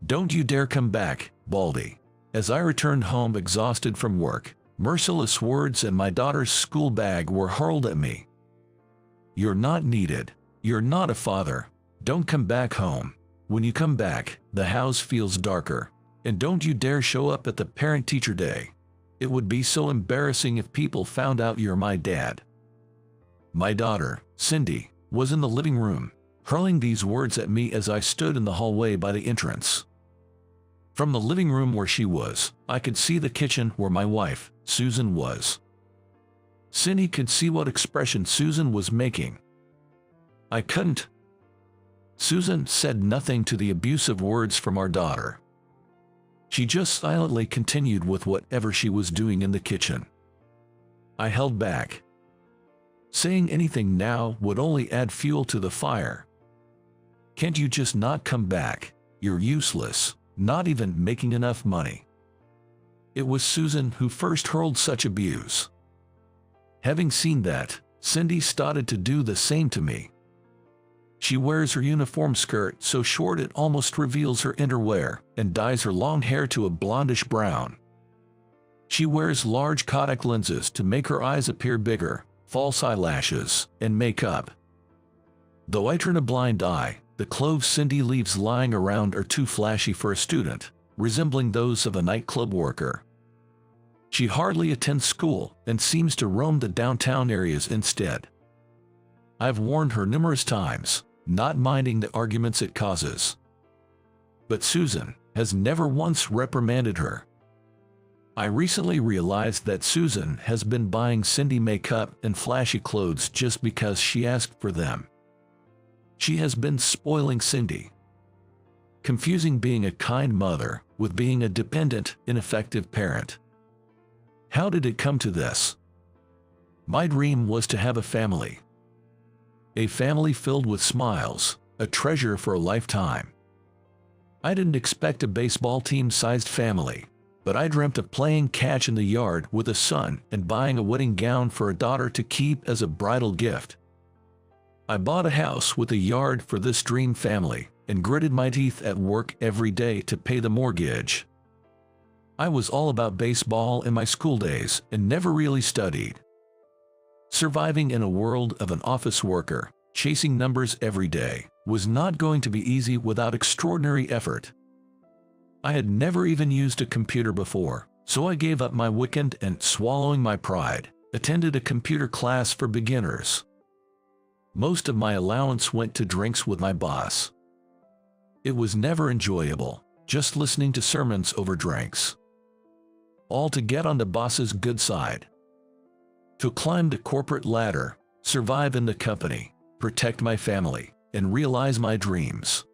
Don't you dare come back, Baldy. As I returned home exhausted from work, merciless words and my daughter's school bag were hurled at me. You're not needed. You're not a father. Don't come back home. When you come back, the house feels darker. And don't you dare show up at the parent-teacher day. It would be so embarrassing if people found out you're my dad. My daughter, Cindy, was in the living room, hurling these words at me as I stood in the hallway by the entrance. From the living room where she was, I could see the kitchen where my wife, Susan, was. Cindy could see what expression Susan was making. I couldn't. Susan said nothing to the abusive words from our daughter. She just silently continued with whatever she was doing in the kitchen. I held back. Saying anything now would only add fuel to the fire. Can't you just not come back? You're useless, not even making enough money. It was Susan who first hurled such abuse. Having seen that, Cindy started to do the same to me. She wears her uniform skirt so short it almost reveals her underwear and dyes her long hair to a blondish brown. She wears large contact lenses to make her eyes appear bigger, false eyelashes, and makeup. Though I turn a blind eye, the clothes Cindy leaves lying around are too flashy for a student, resembling those of a nightclub worker. She hardly attends school and seems to roam the downtown areas instead. I've warned her numerous times, not minding the arguments it causes. But Susan has never once reprimanded her. I recently realized that Susan has been buying Cindy makeup and flashy clothes just because she asked for them. She has been spoiling Cindy, confusing being a kind mother with being a dependent, ineffective parent. How did it come to this? My dream was to have a family. A family filled with smiles, a treasure for a lifetime. I didn't expect a baseball team-sized family, but I dreamt of playing catch in the yard with a son and buying a wedding gown for a daughter to keep as a bridal gift. I bought a house with a yard for this dream family and gritted my teeth at work every day to pay the mortgage. I was all about baseball in my school days and never really studied. Surviving in a world of an office worker, chasing numbers every day, was not going to be easy without extraordinary effort. I had never even used a computer before, so I gave up my weekend and, swallowing my pride, attended a computer class for beginners. Most of my allowance went to drinks with my boss. It was never enjoyable, just listening to sermons over drinks. All to get on the boss's good side. To climb the corporate ladder, survive in the company, protect my family, and realize my dreams.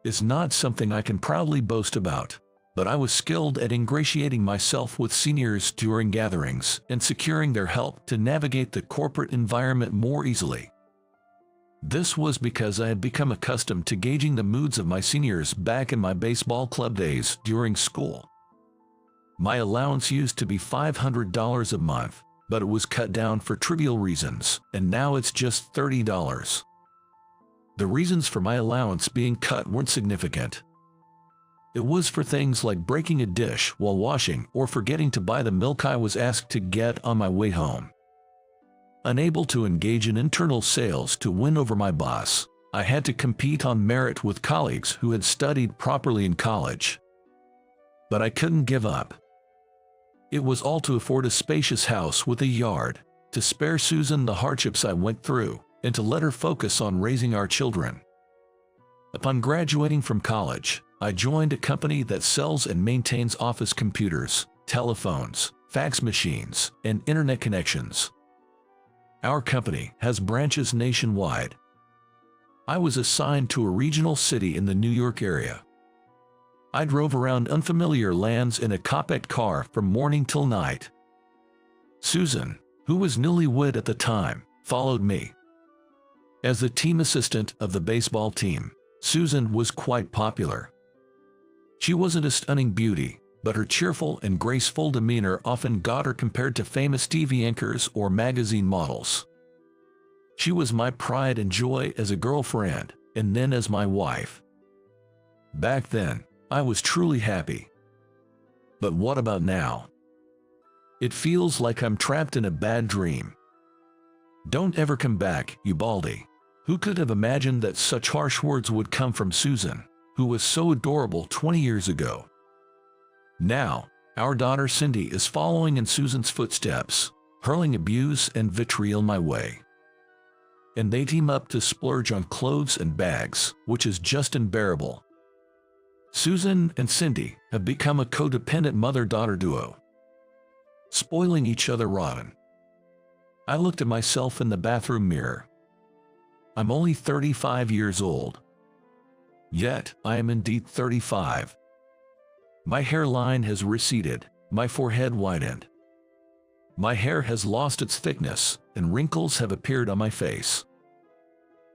It's not something I can proudly boast about, but I was skilled at ingratiating myself with seniors during gatherings and securing their help to navigate the corporate environment more easily. This was because I had become accustomed to gauging the moods of my seniors back in my baseball club days during school. My allowance used to be $500 a month, but it was cut down for trivial reasons, and now it's just $30. The reasons for my allowance being cut weren't significant. It was for things like breaking a dish while washing or forgetting to buy the milk I was asked to get on my way home. Unable to engage in internal sales to win over my boss, I had to compete on merit with colleagues who had studied properly in college. But I couldn't give up. It was all to afford a spacious house with a yard, to spare Susan the hardships I went through, and to let her focus on raising our children. Upon graduating from college, I joined a company that sells and maintains office computers, telephones, fax machines, and internet connections. Our company has branches nationwide. I was assigned to a regional city in the New York area. I drove around unfamiliar lands in a compact car from morning till night. Susan, who was newlywed at the time, followed me. As the team assistant of the baseball team, Susan was quite popular. She wasn't a stunning beauty, but her cheerful and graceful demeanor often got her compared to famous TV anchors or magazine models. She was my pride and joy as a girlfriend, and then as my wife. Back then, I was truly happy. But what about now? It feels like I'm trapped in a bad dream. Don't ever come back, Ubaldi. Who could have imagined that such harsh words would come from Susan, who was so adorable 20 years ago? Now, our daughter Cindy is following in Susan's footsteps, hurling abuse and vitriol my way. And they team up to splurge on clothes and bags, which is just unbearable. Susan and Cindy have become a codependent mother-daughter duo, spoiling each other rotten. I looked at myself in the bathroom mirror. I'm only 35 years old. Yet, I am indeed 35. My hairline has receded, my forehead widened. My hair has lost its thickness, and wrinkles have appeared on my face.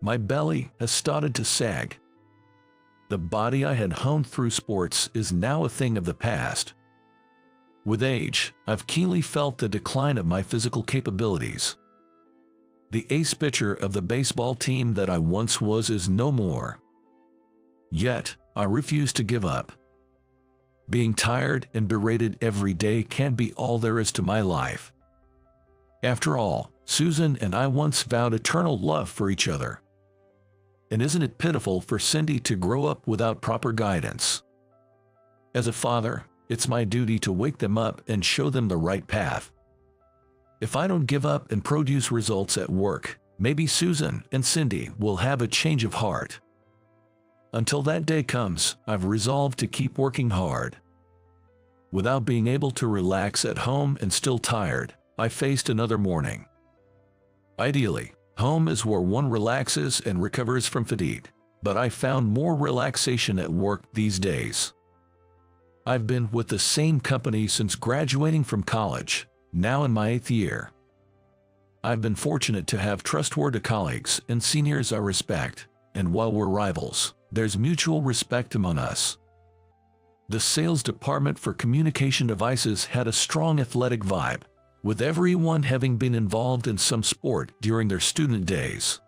My belly has started to sag. The body I had honed through sports is now a thing of the past. With age, I've keenly felt the decline of my physical capabilities. The ace pitcher of the baseball team that I once was is no more. Yet, I refuse to give up. Being tired and berated every day can't be all there is to my life. After all, Susan and I once vowed eternal love for each other. And isn't it pitiful for Cindy to grow up without proper guidance? As a father, it's my duty to wake them up and show them the right path. If I don't give up and produce results at work, maybe Susan and Cindy will have a change of heart. Until that day comes, I've resolved to keep working hard. Without being able to relax at home and still tired, I faced another morning. Ideally, home is where one relaxes and recovers from fatigue, but I found more relaxation at work these days. I've been with the same company since graduating from college, now in my 8th year. I've been fortunate to have trustworthy colleagues and seniors I respect, and while we're rivals, there's mutual respect among us. The sales department for communication devices had a strong athletic vibe, with everyone having been involved in some sport during their student days.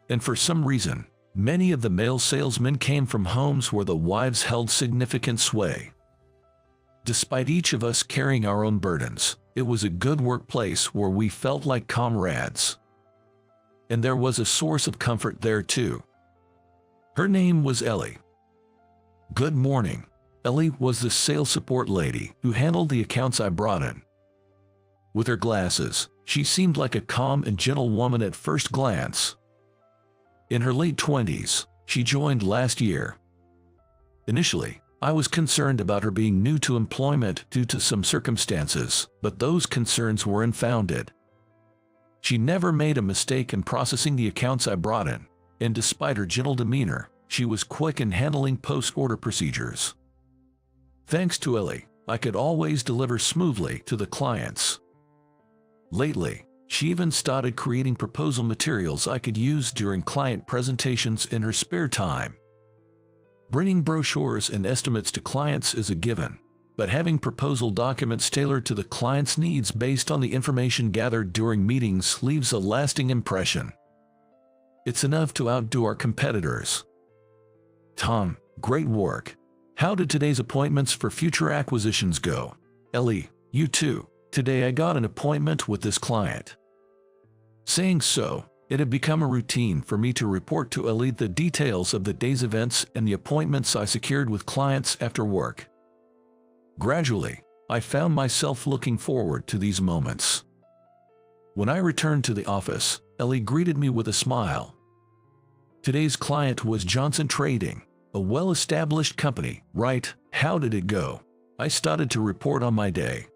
And for some reason, many of the male salesmen came from homes where the wives held significant sway. Despite each of us carrying our own burdens, it was a good workplace where we felt like comrades. And there was a source of comfort there too. Her name was Ellie. Good morning. Ellie was the sales support lady who handled the accounts I brought in. With her glasses, she seemed like a calm and gentle woman at first glance. In her late 20s, she joined last year. Initially, I was concerned about her being new to employment due to some circumstances, but those concerns were unfounded. She never made a mistake in processing the accounts I brought in, and despite her gentle demeanor, she was quick in handling post-order procedures. Thanks to Ellie, I could always deliver smoothly to the clients. Lately, she even started creating proposal materials I could use during client presentations in her spare time. Bringing brochures and estimates to clients is a given, but having proposal documents tailored to the client's needs based on the information gathered during meetings leaves a lasting impression. It's enough to outdo our competitors. Tom, great work. How did today's appointments for future acquisitions go? Ellie, you too. Today I got an appointment with this client. Saying so, it had become a routine for me to report to Ellie the details of the day's events and the appointments I secured with clients after work. Gradually, I found myself looking forward to these moments. When I returned to the office, Ellie greeted me with a smile. Today's client was Johnson Trading, a well-established company, right? How did it go? I started to report on my day.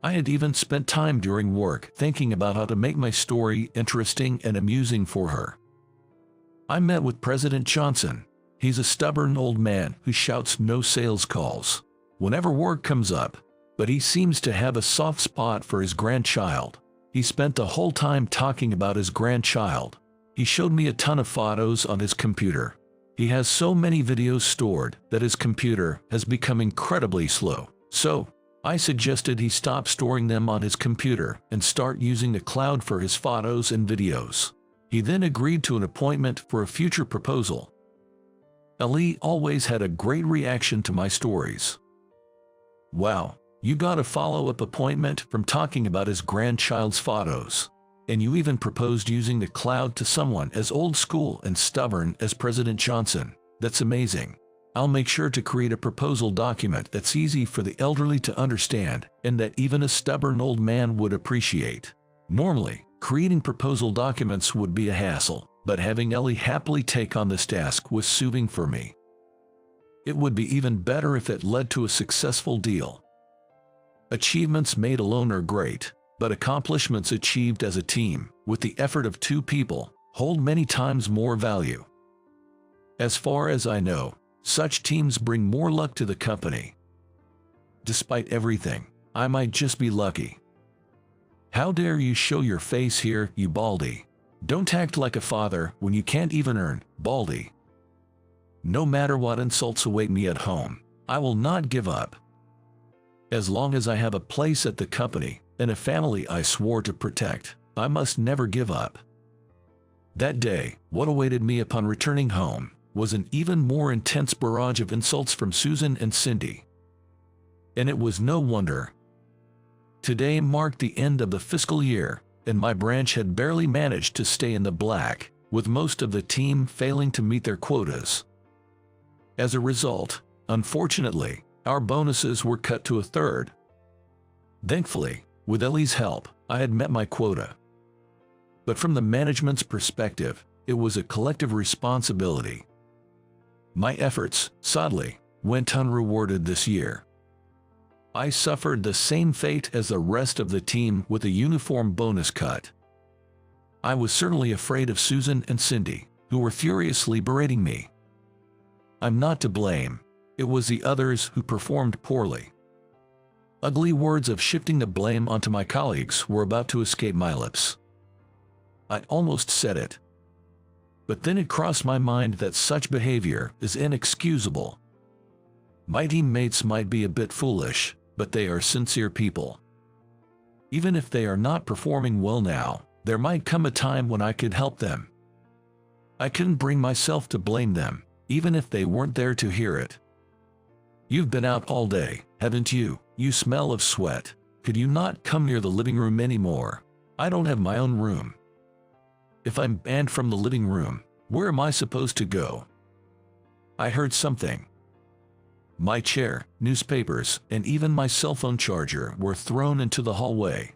I had even spent time during work thinking about how to make my story interesting and amusing for her. I met with President Johnson. He's a stubborn old man who shouts no sales calls whenever work comes up, but he seems to have a soft spot for his grandchild. He spent the whole time talking about his grandchild. He showed me a ton of photos on his computer. He has so many videos stored that his computer has become incredibly slow. So, I suggested he stop storing them on his computer and start using the cloud for his photos and videos. He then agreed to an appointment for a future proposal. Ellie always had a great reaction to my stories. Wow, you got a follow-up appointment from talking about his grandchild's photos. And you even proposed using the cloud to someone as old school and stubborn as President Johnson. That's amazing. I'll make sure to create a proposal document that's easy for the elderly to understand and that even a stubborn old man would appreciate. Normally, creating proposal documents would be a hassle, but having Ellie happily take on this task was soothing for me. It would be even better if it led to a successful deal. Achievements made alone are great, but accomplishments achieved as a team, with the effort of two people, hold many times more value. As far as I know, such teams bring more luck to the company. Despite everything, I might just be lucky. How dare you show your face here, you baldy. Don't act like a father when you can't even earn, baldy. No matter what insults await me at home, I will not give up. As long as I have a place at the company and a family I swore to protect, I must never give up. That day, what awaited me upon returning home was an even more intense barrage of insults from Susan and Cindy. And it was no wonder. Today marked the end of the fiscal year, and my branch had barely managed to stay in the black, with most of the team failing to meet their quotas. As a result, unfortunately, our bonuses were cut to a third. Thankfully, with Ellie's help, I had met my quota. But from the management's perspective, it was a collective responsibility. My efforts, sadly, went unrewarded this year. I suffered the same fate as the rest of the team with a uniform bonus cut. I was certainly afraid of Susan and Cindy, who were furiously berating me. I'm not to blame. It was the others who performed poorly. Ugly words of shifting the blame onto my colleagues were about to escape my lips. I almost said it. But then it crossed my mind that such behavior is inexcusable. My teammates might be a bit foolish, but they are sincere people. Even if they are not performing well now, there might come a time when I could help them. I couldn't bring myself to blame them, even if they weren't there to hear it. You've been out all day, haven't you? You smell of sweat. Could you not come near the living room anymore? I don't have my own room. If I'm banned from the living room, where am I supposed to go? I heard something. My chair, newspapers, and even my cell phone charger were thrown into the hallway.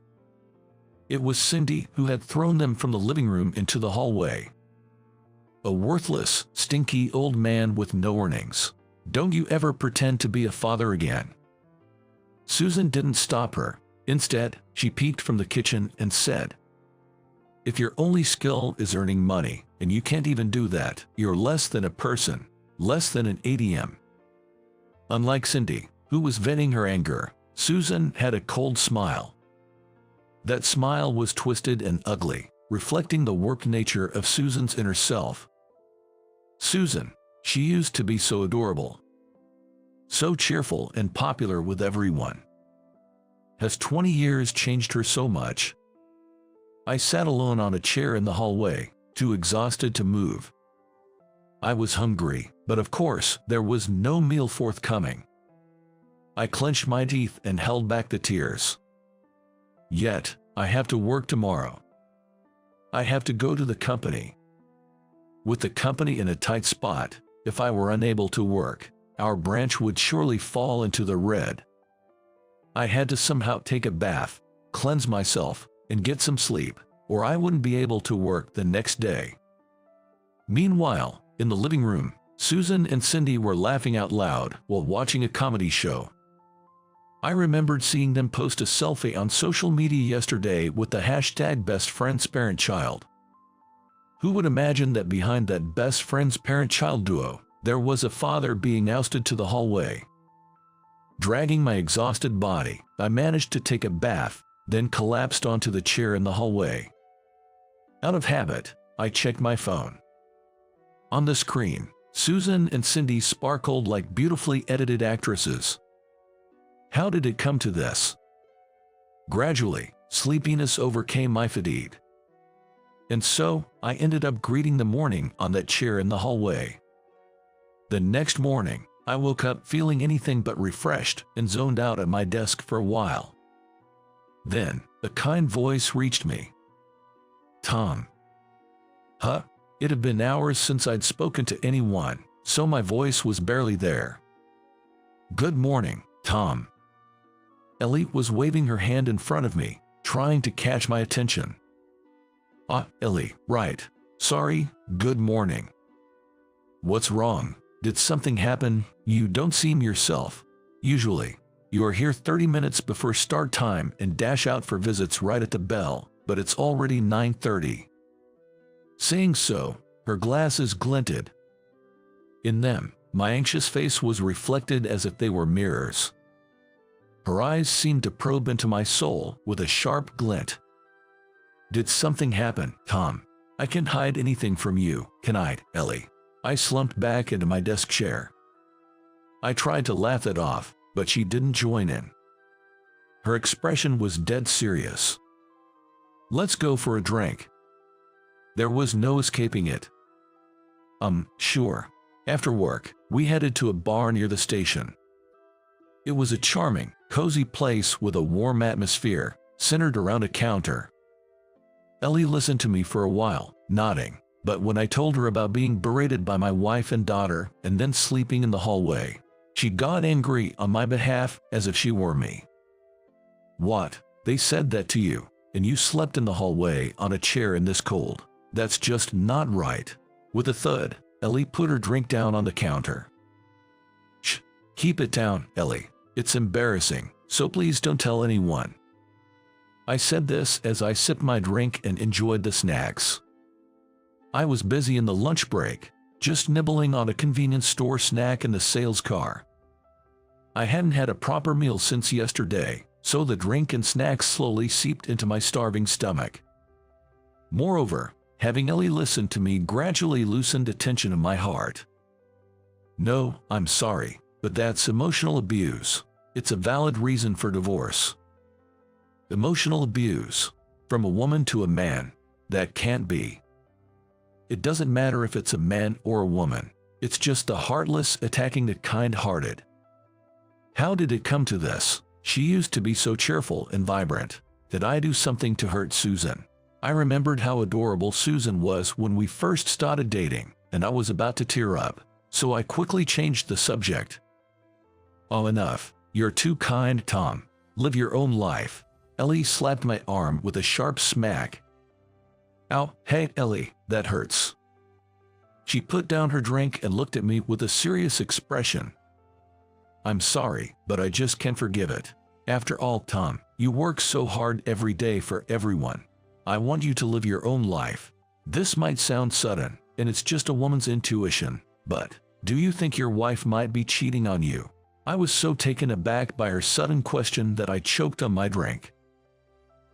It was Cindy who had thrown them from the living room into the hallway. A worthless, stinky old man with no earnings. Don't you ever pretend to be a father again. Susan didn't stop her. Instead, she peeked from the kitchen and said, "If your only skill is earning money, and you can't even do that, you're less than a person, less than an ATM." Unlike Cindy, who was venting her anger, Susan had a cold smile. That smile was twisted and ugly, reflecting the work nature of Susan's inner self. Susan, she used to be so adorable, so cheerful and popular with everyone. Has 20 years changed her so much? I sat alone on a chair in the hallway, too exhausted to move. I was hungry, but of course, there was no meal forthcoming. I clenched my teeth and held back the tears. Yet, I have to work tomorrow. I have to go to the company. With the company in a tight spot, if I were unable to work, our branch would surely fall into the red. I had to somehow take a bath, cleanse myself, and get some sleep, or I wouldn't be able to work the next day. Meanwhile, in the living room, Susan and Cindy were laughing out loud while watching a comedy show. I remembered seeing them post a selfie on social media yesterday with the hashtag #BestFriendsParentChild. Who would imagine that behind that best friends parent-child duo, there was a father being ousted to the hallway? Dragging my exhausted body, I managed to take a bath, then collapsed onto the chair in the hallway. Out of habit, I checked my phone. On the screen, Susan and Cindy sparkled like beautifully edited actresses. How did it come to this? Gradually, sleepiness overcame my fatigue. And so, I ended up greeting the morning on that chair in the hallway. The next morning, I woke up feeling anything but refreshed and zoned out at my desk for a while. Then, a kind voice reached me. Tom. Huh? It had been hours since I'd spoken to anyone, so my voice was barely there. Good morning, Tom. Ellie was waving her hand in front of me, trying to catch my attention. Ah, Ellie, right. Sorry, good morning. What's wrong? Did something happen? You don't seem yourself. Usually, you are here 30 minutes before start time and dash out for visits right at the bell, but it's already 9:30. Saying so, her glasses glinted. In them, my anxious face was reflected as if they were mirrors. Her eyes seemed to probe into my soul with a sharp glint. Did something happen, Tom? I can't hide anything from you, can I, Ellie? I slumped back into my desk chair. I tried to laugh it off, but she didn't join in. Her expression was dead serious. Let's go for a drink. There was no escaping it. Sure. After work, we headed to a bar near the station. It was a charming, cozy place with a warm atmosphere, centered around a counter. Ellie listened to me for a while, nodding, but when I told her about being berated by my wife and daughter and then sleeping in the hallway, she got angry on my behalf as if she were me. What? They said that to you, and you slept in the hallway on a chair in this cold? That's just not right. With a thud, Ellie put her drink down on the counter. Shh, keep it down, Ellie. It's embarrassing, so please don't tell anyone. I said this as I sipped my drink and enjoyed the snacks. I was busy in the lunch break, just nibbling on a convenience store snack in the sales car. I hadn't had a proper meal since yesterday, so the drink and snacks slowly seeped into my starving stomach. Moreover, having Ellie listen to me gradually loosened the tension in my heart. No, I'm sorry, but that's emotional abuse. It's a valid reason for divorce. Emotional abuse. From a woman to a man. That can't be. It doesn't matter if it's a man or a woman. It's just the heartless attacking the kind-hearted. How did it come to this? She used to be so cheerful and vibrant. Did I do something to hurt Susan? I remembered how adorable Susan was when we first started dating, and I was about to tear up, so I quickly changed the subject. Oh, enough. You're too kind, Tom. Live your own life. Ellie slapped my arm with a sharp smack. Ow, hey, Ellie, that hurts. She put down her drink and looked at me with a serious expression. I'm sorry, but I just can't forgive it. After all, Tom, you work so hard every day for everyone. I want you to live your own life. This might sound sudden, and it's just a woman's intuition, but do you think your wife might be cheating on you? I was so taken aback by her sudden question that I choked on my drink.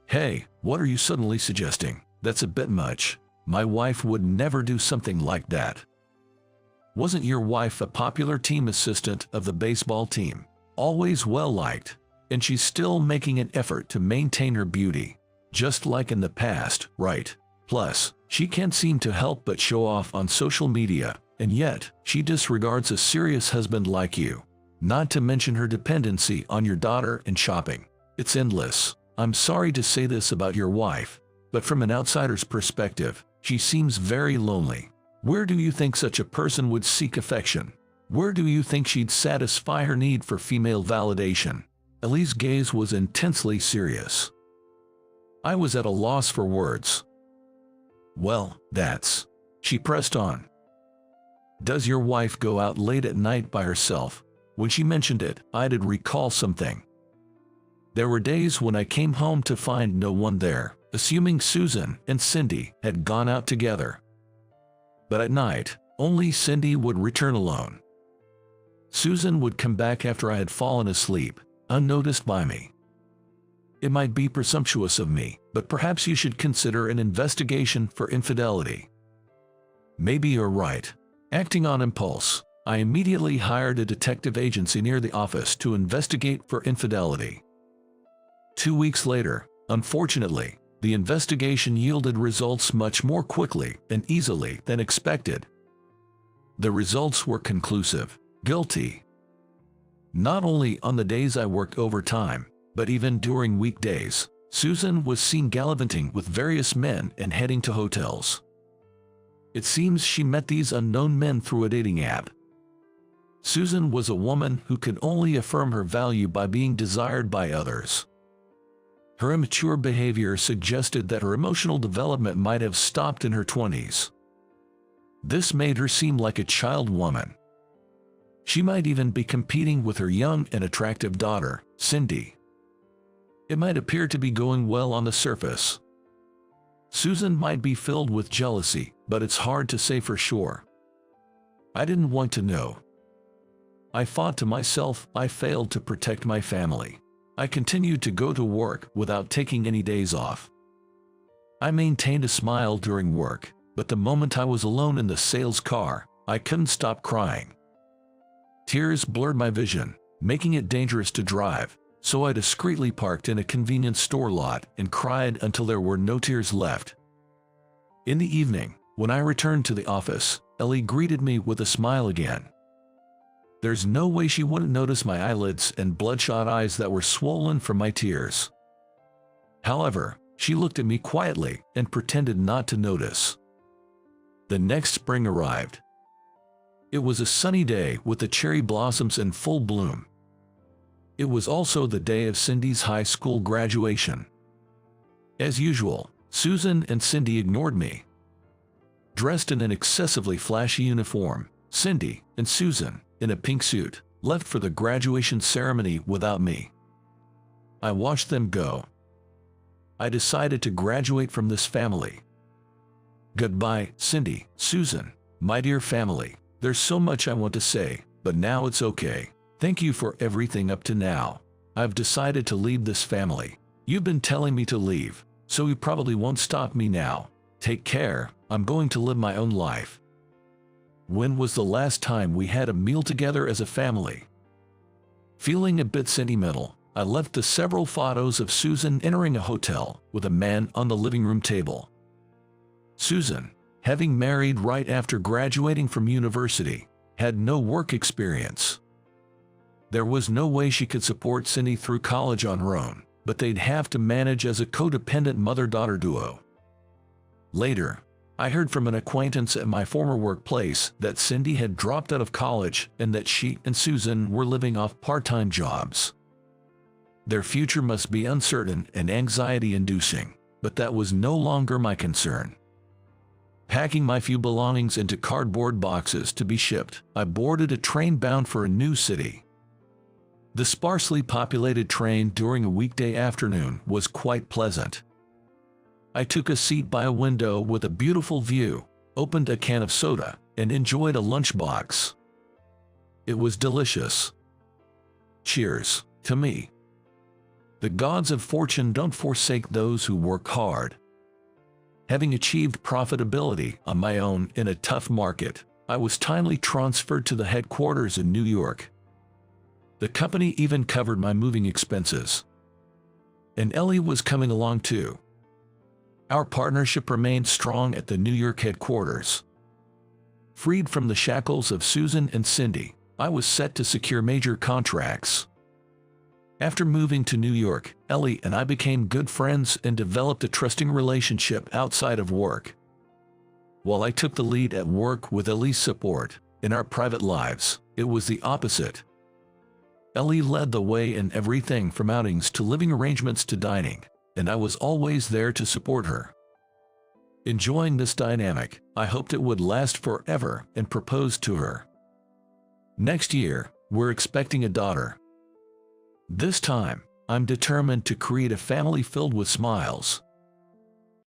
Hey, what are you suddenly suggesting? That's a bit much. My wife would never do something like that. Wasn't your wife a popular team assistant of the baseball team? Always well-liked, and she's still making an effort to maintain her beauty. Just like in the past, right? Plus, she can't seem to help but show off on social media, and yet, she disregards a serious husband like you. Not to mention her dependency on your daughter and shopping. It's endless. I'm sorry to say this about your wife, but from an outsider's perspective, she seems very lonely. Where do you think such a person would seek affection? Where do you think she'd satisfy her need for female validation? Ellie's gaze was intensely serious. I was at a loss for words. Well, that's... She pressed on. Does your wife go out late at night by herself? When she mentioned it, I did recall something. There were days when I came home to find no one there, assuming Susan and Cindy had gone out together. But at night, only Cindy would return alone. Susan would come back after I had fallen asleep, unnoticed by me. It might be presumptuous of me, but perhaps you should consider an investigation for infidelity. Maybe you're right. Acting on impulse, I immediately hired a detective agency near the office to investigate for infidelity. 2 weeks later, unfortunately, the investigation yielded results much more quickly and easily than expected. The results were conclusive. Guilty. Not only on the days I worked overtime, but even during weekdays, Susan was seen gallivanting with various men and heading to hotels. It seems she met these unknown men through a dating app. Susan was a woman who could only affirm her value by being desired by others. Her immature behavior suggested that her emotional development might have stopped in her 20s. This made her seem like a child woman. She might even be competing with her young and attractive daughter, Cindy. It might appear to be going well on the surface. Susan might be filled with jealousy, but it's hard to say for sure. I didn't want to know. I thought to myself, I failed to protect my family. I continued to go to work without taking any days off. I maintained a smile during work, but the moment I was alone in the sales car, I couldn't stop crying. Tears blurred my vision, making it dangerous to drive, so I discreetly parked in a convenience store lot and cried until there were no tears left. In the evening, when I returned to the office, Ellie greeted me with a smile again. There's no way she wouldn't notice my eyelids and bloodshot eyes that were swollen from my tears. However, she looked at me quietly and pretended not to notice. The next spring arrived. It was a sunny day with the cherry blossoms in full bloom. It was also the day of Cindy's high school graduation. As usual, Susan and Cindy ignored me. Dressed in an excessively flashy uniform, Cindy and Susan, in a pink suit, left for the graduation ceremony without me. I watched them go. I decided to graduate from this family. Goodbye, Cindy, Susan, my dear family. There's so much I want to say, but now it's okay. Thank you for everything up to now. I've decided to leave this family. You've been telling me to leave, so you probably won't stop me now. Take care, I'm going to live my own life. When was the last time we had a meal together as a family? Feeling a bit sentimental, I left the several photos of Susan entering a hotel with a man on the living room table. Susan, having married right after graduating from university, had no work experience. There was no way she could support Cindy through college on her own, but they'd have to manage as a codependent mother-daughter duo. Later, I heard from an acquaintance at my former workplace that Cindy had dropped out of college and that she and Susan were living off part-time jobs. Their future must be uncertain and anxiety-inducing, but that was no longer my concern. Packing my few belongings into cardboard boxes to be shipped, I boarded a train bound for a new city. The sparsely populated train during a weekday afternoon was quite pleasant. I took a seat by a window with a beautiful view, opened a can of soda, and enjoyed a lunchbox. It was delicious. Cheers, to me. The gods of fortune don't forsake those who work hard. Having achieved profitability on my own in a tough market, I was timely transferred to the headquarters in New York. The company even covered my moving expenses. And Ellie was coming along too. Our partnership remained strong at the New York headquarters. Freed from the shackles of Susan and Cindy, I was set to secure major contracts. After moving to New York, Ellie and I became good friends and developed a trusting relationship outside of work. While I took the lead at work with Ellie's support, in our private lives, it was the opposite. Ellie led the way in everything from outings to living arrangements to dining, and I was always there to support her. Enjoying this dynamic, I hoped it would last forever and proposed to her. Next year, we're expecting a daughter. This time, I'm determined to create a family filled with smiles,